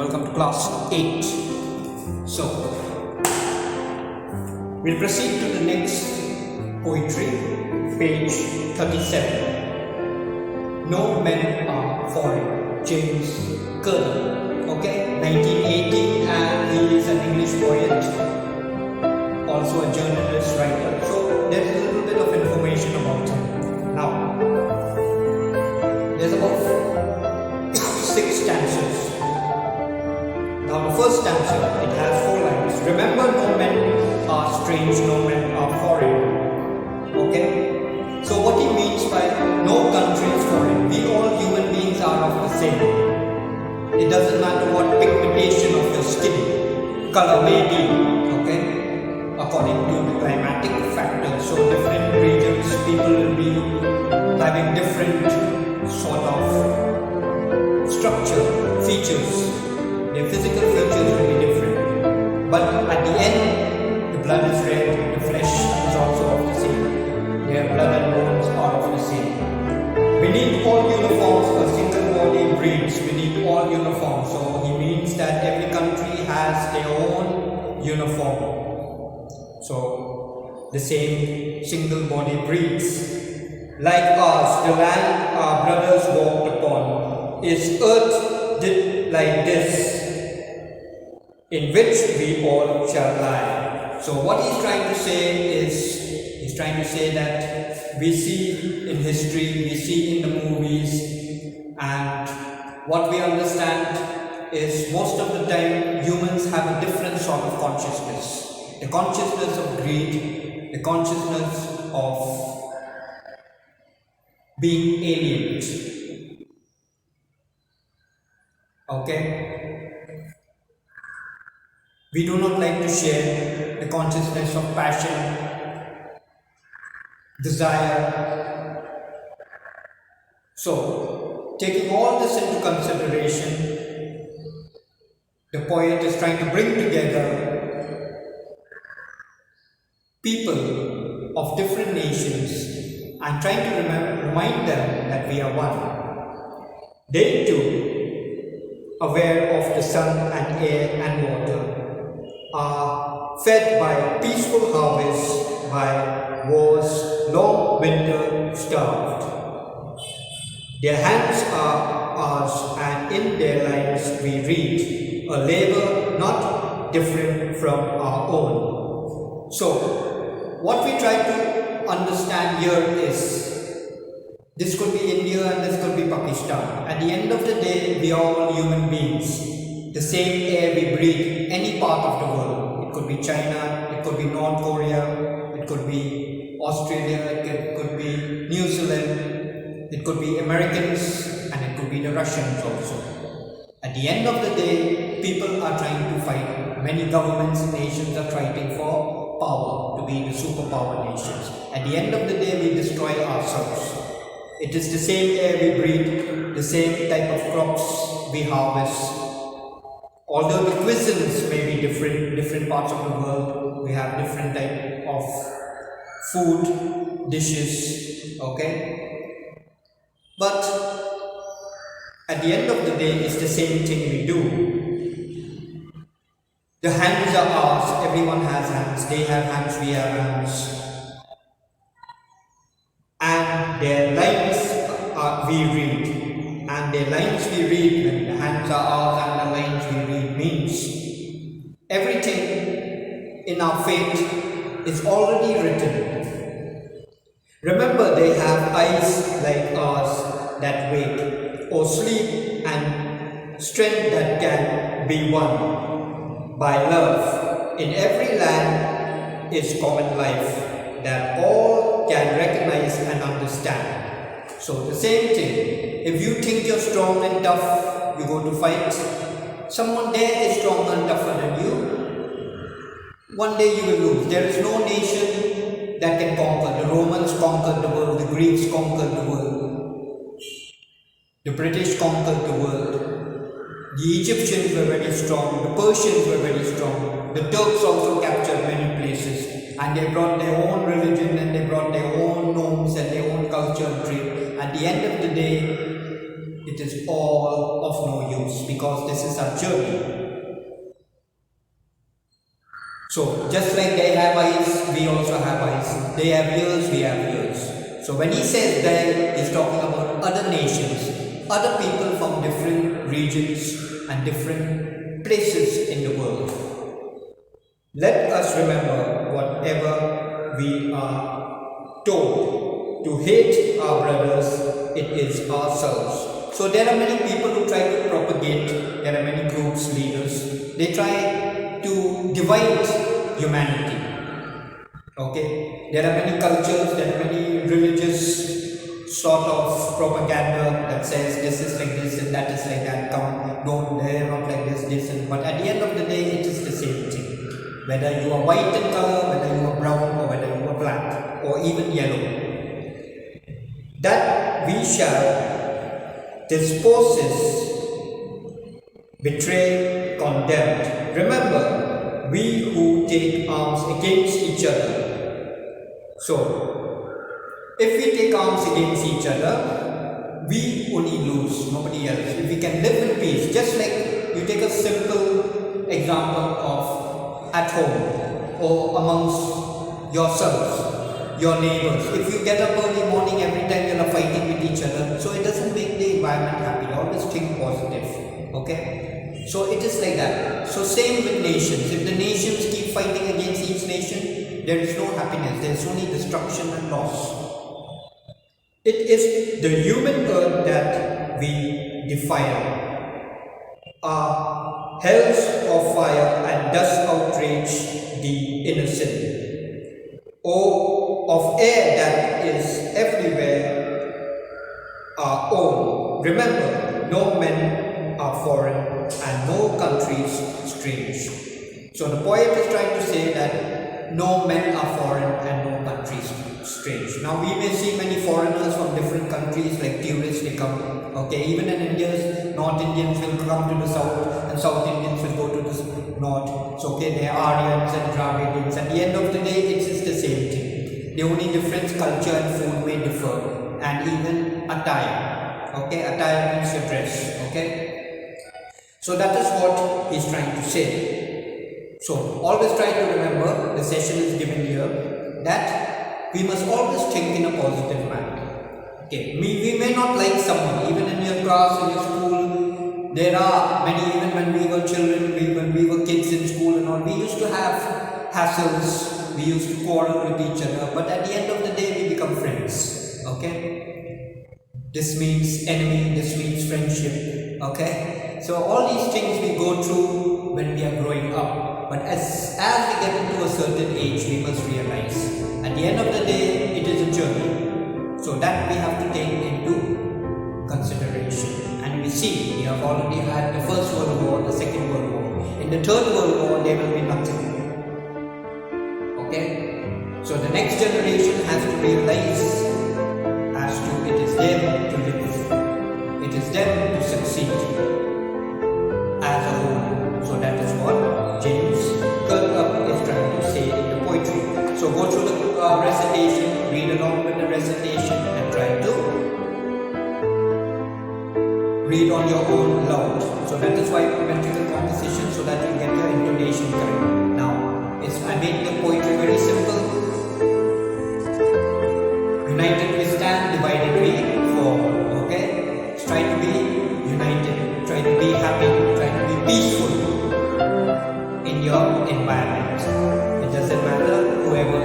welcome to class 8. So, we'll proceed to the next poetry, page 37. No men are foreign, James Curley. Okay, 1918, and he is an English poet, also a journalist, writer. So, there's a little bit of information about him. Now, there's about 6 stanzas. Now the first stanza, it has 4 lines. Remember, no men are strange, no men are foreign. Okay? So what he means by no country is foreign. We all human beings are of the same. It doesn't matter what pigmentation of your skin color may be. Okay? According to the climatic factors. So different regions, people will be having different sort of structure, features. Their physical features will be different. But at the end, the blood is red, the flesh is also of the same. Their blood and bones are of the same. Beneath all uniforms, a single body breathes. Beneath all uniforms. So he means that every country has their own uniform. So the same single body breathes. Like us, the land our brothers walked upon, is earth did like this, in which we all shall lie. So what he's trying to say is, he's trying to say that we see in history, we see in the movies, and what we understand is most of the time humans have a different sort of consciousness. The consciousness of greed, the consciousness of being alien. Okay? We do not like to share the consciousness of passion, desire. So, taking all this into consideration, the poet is trying to bring together people of different nations and trying to remind them that we are one. They too, aware of the sun and air and water, are fed by peaceful harvests, by war's long winter starved. Their hands are ours, and in their lines we read a labor not different from our own. So, what we try to understand here is, this could be India and this could be Pakistan. At the end of the day, we are all human beings. The same air we breathe, any part of the world. It could be China, it could be North Korea, it could be Australia, it could be New Zealand, it could be Americans, and it could be the Russians also. At the end of the day, people are trying to fight. Many governments and nations are fighting for power, to be the superpower nations. At the end of the day, we destroy ourselves. It is the same air we breathe, the same type of crops we harvest. Although the cuisines may be different parts of the world, we have different type of food, dishes, okay? But at the end of the day, it's the same thing we do. The hands are ours, everyone has hands, they have hands, we have hands. And their lines we read. And the lines we read, when the hands are ours and the lines we read, means everything in our fate is already written. Remember, they have eyes like ours that wake, or sleep, and strength that can be won by love. In every land is common life that all can recognize and understand. So the same thing, if you think you're strong and tough, you go to fight. Someone there is stronger and tougher than you. One day you will lose. There is no nation that can conquer. The Romans conquered the world, the Greeks conquered the world, the British conquered the world, the Egyptians were very strong, the Persians were very strong, the Turks also captured many places, and they brought their own religion and they brought their own norms and their own culture and trade. At the end of the day, it is all of no use, because this is our journey. So just like they have eyes, we also have eyes. They have ears, we have ears. So when he says they, he's talking about other nations, other people from different regions and different places in the world. Let us remember, whatever we are told, to hate our brothers, it is ourselves. So there are many people who try to propagate, there are many groups, leaders, they try to divide humanity. Okay, there are many cultures, there are many religious sort of propaganda that says this is like this and that is like that, come, don't, they're not like this and, but at the end of the day it is the same thing. Whether you are white in color, whether you are brown, or whether you are black, or even yellow, that we shall disposes, betray, condemn. Remember, we who take arms against each other. So, if we take arms against each other, we only lose, nobody else. If we can live in peace, just like you take a simple example of at home or amongst yourselves, your neighbors. If you get up early morning, every time you are fighting with each other, so it doesn't make the environment happy. Always think positive. Okay? So it is like that. So same with nations. If the nations keep fighting against each nation, there is no happiness. There is only destruction and loss. It is the human earth that we defile. Hells of fire and dust outrage the innocent. Oh, of air that is everywhere our own. Remember, no men are foreign and no countries strange. So the poet is trying to say that no men are foreign and no countries strange. Now we may see many foreigners from different countries, like tourists, they come. Okay, even in India, North Indians will come to the south and South Indians will go to the north. So okay, they are Aryans and Dravidians. At the end of the day, it is the same thing. The only difference, culture and food may differ, and even attire. Okay, attire means your dress. Okay, so that is what he's trying to say. So always try to remember, the session is given here, that we must always think in a positive manner. Okay, we may not like someone, even in your class, in your school, there are many, even when we were children, when we were kids in school and all, we used to have hassles, we used to quarrel with each other, but at the end of the day, we become friends. Okay, this means enemy, this means friendship. Okay, so all these things we go through when we are growing up, but as we get into a certain age, we must realize, at the end of the day, it is a journey. So that we have to take into consideration. And we see, we have already had the First World War, the Second World War. In the Third World War, there will be nothing. Okay? So the next generation has to realize as to it is them to live. It is them to succeed as a whole. So that is what James Kirkup is trying to say in the poetry. So go through the recitation, read along with the recitation and try to read on your own loud. So that is why metrical composition, so that you get your intonation correct. Now, I made the poetry very simple. United we stand, divided we fall. Okay? Try to be united, try to be happy, try to be peaceful in your environment. It doesn't matter whoever